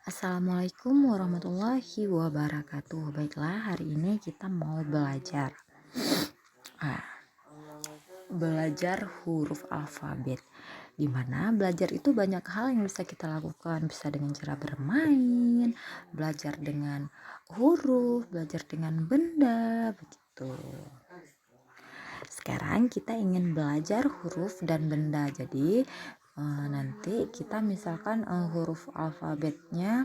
Assalamualaikum warahmatullahi wabarakatuh. Baiklah, hari ini kita mau ah, belajar huruf alfabet. Dimana belajar itu banyak hal yang bisa kita lakukan. Bisa dengan cara bermain, belajar dengan huruf, belajar dengan benda, begitu. Sekarang kita ingin belajar huruf dan benda. Jadi nanti kita misalkan huruf alfabetnya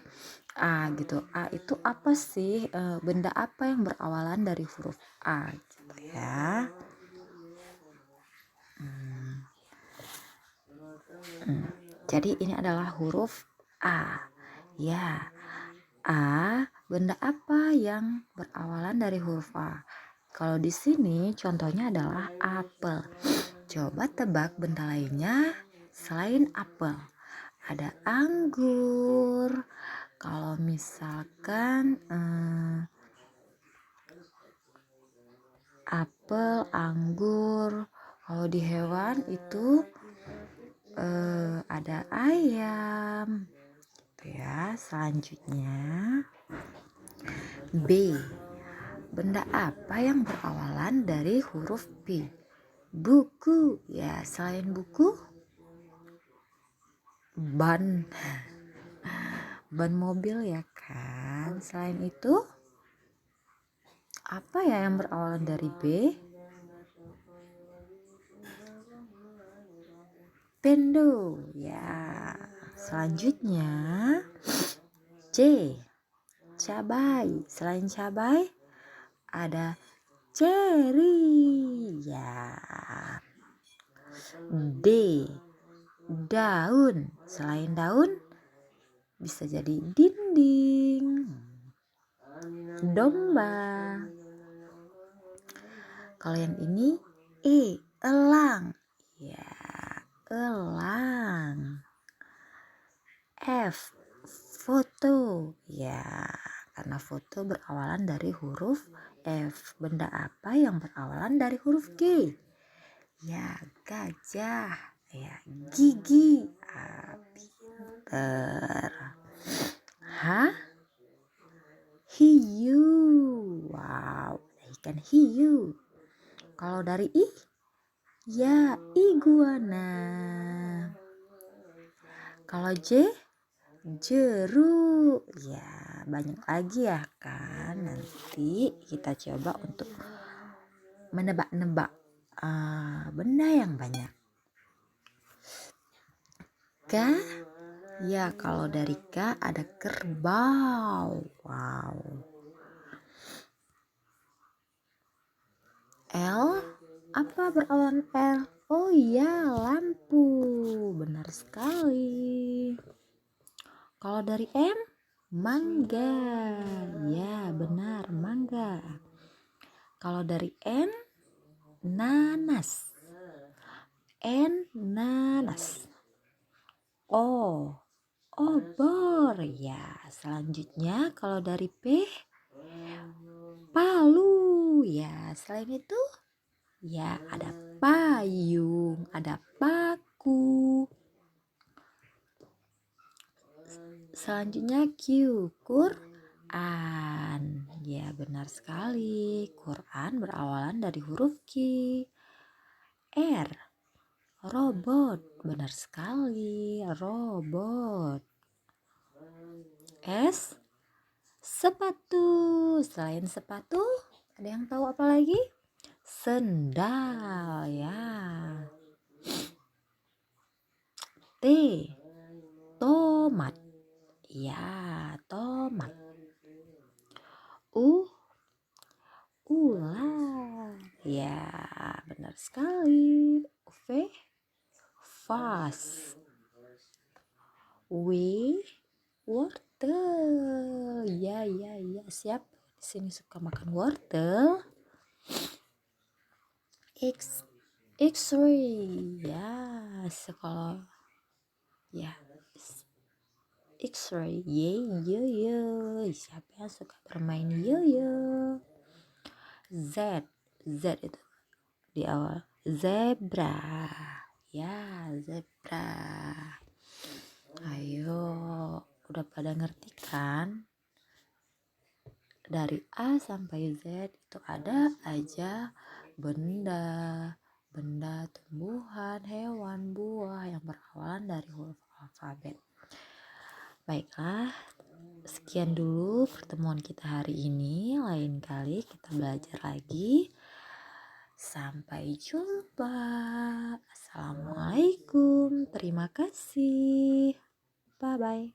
A gitu. A itu apa sih? Benda apa yang berawalan dari huruf A gitu ya. Hmm, Jadi ini adalah huruf A. Ya. A, benda apa yang berawalan dari huruf A? Kalau di sini contohnya adalah apel. Coba tebak benda lainnya selain apel. Ada anggur. Kalau misalkan apel, anggur. Kalau di hewan itu ada ayam. Gitu ya. Selanjutnya B. Benda apa yang berawalan dari huruf B? Buku. Ya, selain buku, ban. Ban mobil ya kan. Selain itu, apa ya yang berawalan dari B? Pendo. Ya. Selanjutnya C. Cabai. Selain cabai, ada cherry. Ya. D. Daun. Selain daun, bisa jadi dinding, domba. Kalau yang ini elang. Ya, elang. F. Foto. Ya, karena foto berawalan dari huruf F. Benda apa yang berawalan dari huruf G? Ya, gajah. Ya, gigi. Pinter. H. Hiu. Wow, ikan hiu. Kalau dari I, ya iguana. Kalau J, jeruk. Ya, banyak lagi ya kan. Nanti kita coba untuk menebak-nebak benda yang banyak. K, ya kalau dari K ada kerbau. Wow. L, apa berawalan L? Oh iya, lampu. Benar sekali. Kalau dari M, mangga. Ya, benar, mangga. Kalau dari N, nanas. Nanas. O, obor. Ya, selanjutnya kalau dari P, palu. Ya, selain itu, ya ada payung, ada paku. Selanjutnya Q, Quran. Ya, benar sekali. Quran berawalan dari huruf Q. R, robot. Benar sekali, robot. S, sepatu. Selain sepatu, ada yang tahu apa lagi? Sendal. Ya. T, tomat. Ya, tomat. Ular. Ya, benar sekali. V, vas. W, wortel. Ya, siap. Di sini suka makan wortel. X-ray. Ya, sekolah. Ya, X-ray. Siapa yang suka bermain Z itu di awal. Zebra. Ya, zebra. Ayo, Udah pada ngerti kan? Dari A sampai Z itu ada aja benda, tumbuhan, hewan, buah yang berawalan dari huruf alfabet. Baiklah, sekian dulu pertemuan kita hari ini. Lain kali kita belajar lagi. Sampai jumpa. Assalamualaikum. Terima kasih. Bye bye.